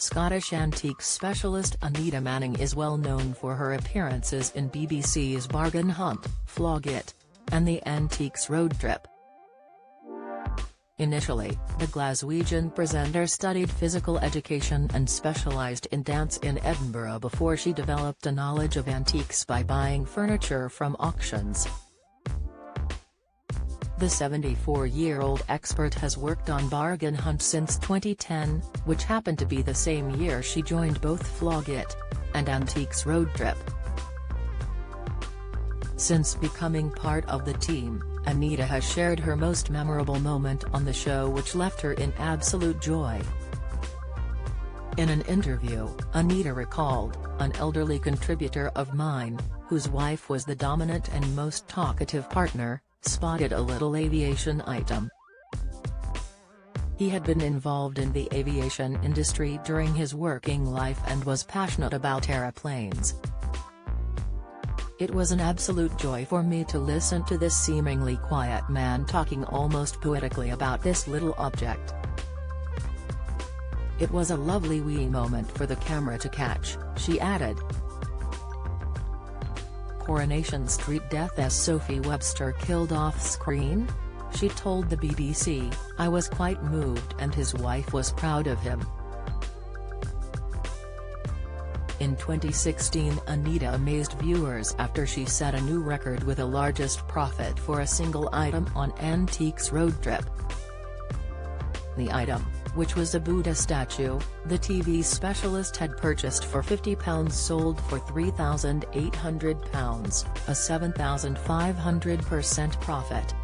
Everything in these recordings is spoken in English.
Scottish antiques specialist Anita Manning is well known for her appearances in BBC's Bargain Hunt, Flog It, and the Antiques Road Trip. Initially, the Glaswegian presenter studied physical education and specialised in dance in Edinburgh before she developed a knowledge of antiques by buying furniture from auctions. The 74-year-old expert has worked on Bargain Hunt since 2010, which happened to be the same year she joined both Flog It and Antiques Road Trip. Since becoming part of the team, Anita has shared her most memorable moment on the show, which left her in absolute joy. In an interview, Anita recalled, "An elderly contributor of mine, whose wife was the dominant and most talkative partner, spotted a little aviation item. He had been involved in the aviation industry during his working life and was passionate about aeroplanes. It was an absolute joy for me to listen to this seemingly quiet man talking almost poetically about this little object. It was a lovely wee moment for the camera to catch," she added. Coronation Street death as Sophie Webster killed off screen? She told the BBC, "I was quite moved and his wife was proud of him." In 2016, Anita amazed viewers after she set a new record with the largest profit for a single item on Antiques Road Trip. The item, which was a Buddha statue, the TV specialist had purchased for £50, sold for £3,800, a 7,500% profit.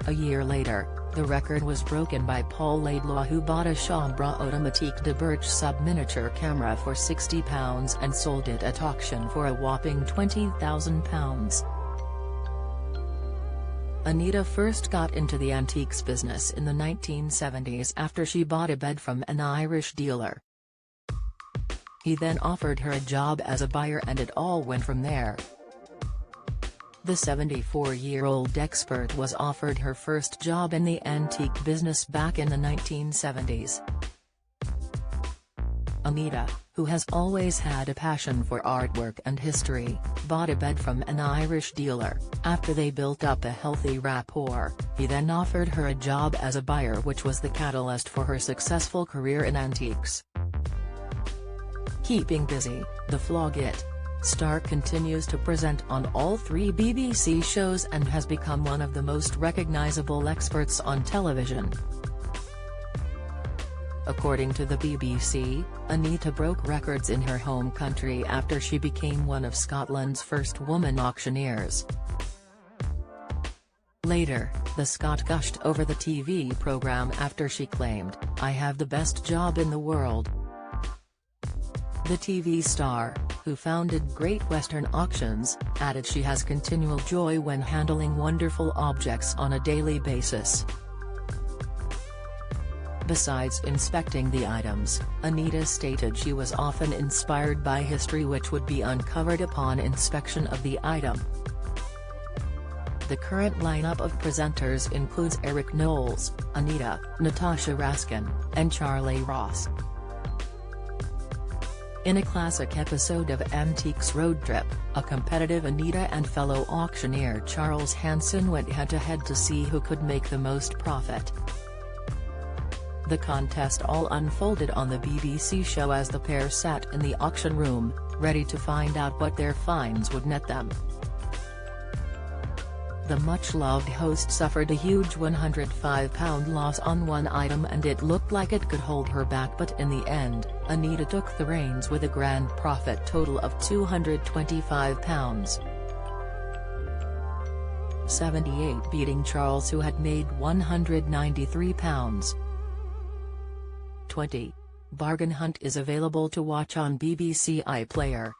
A year later, the record was broken by Paul Laidlaw, who bought a Chambre Automatique de Birch sub-miniature camera for £60 and sold it at auction for a whopping £20,000. Anita first got into the antiques business in the 1970s after she bought a bed from an Irish dealer. He then offered her a job as a buyer and it all went from there. The 74-year-old expert was offered her first job in the antique business back in the 1970s. Anita, who has always had a passion for artwork and history, bought a bed from an Irish dealer. After they built up a healthy rapport, he then offered her a job as a buyer, which was the catalyst for her successful career in antiques. Keeping busy, the Flog It star continues to present on all three BBC shows and has become one of the most recognisable experts on television. According to the BBC, Anita broke records in her home country after she became one of Scotland's first woman auctioneers. Later, the Scot gushed over the TV programme after she claimed, "I have the best job in the world." The TV star, who founded Great Western Auctions, added she has continual joy when handling wonderful objects on a daily basis. Besides inspecting the items, Anita stated she was often inspired by history which would be uncovered upon inspection of the item. The current lineup of presenters includes Eric Knowles, Anita, Natasha Raskin, and Charlie Ross. In a classic episode of Antiques Road Trip, a competitive Anita and fellow auctioneer Charles Hanson went head-to-head to see who could make the most profit. The contest all unfolded on the BBC show as the pair sat in the auction room, ready to find out what their finds would net them. The much-loved host suffered a huge £105 loss on one item and it looked like it could hold her back, but in the end, Anita took the reins with a grand profit total of £225. 78, beating Charles, who had made £193. 20. Bargain Hunt is available to watch on BBC iPlayer.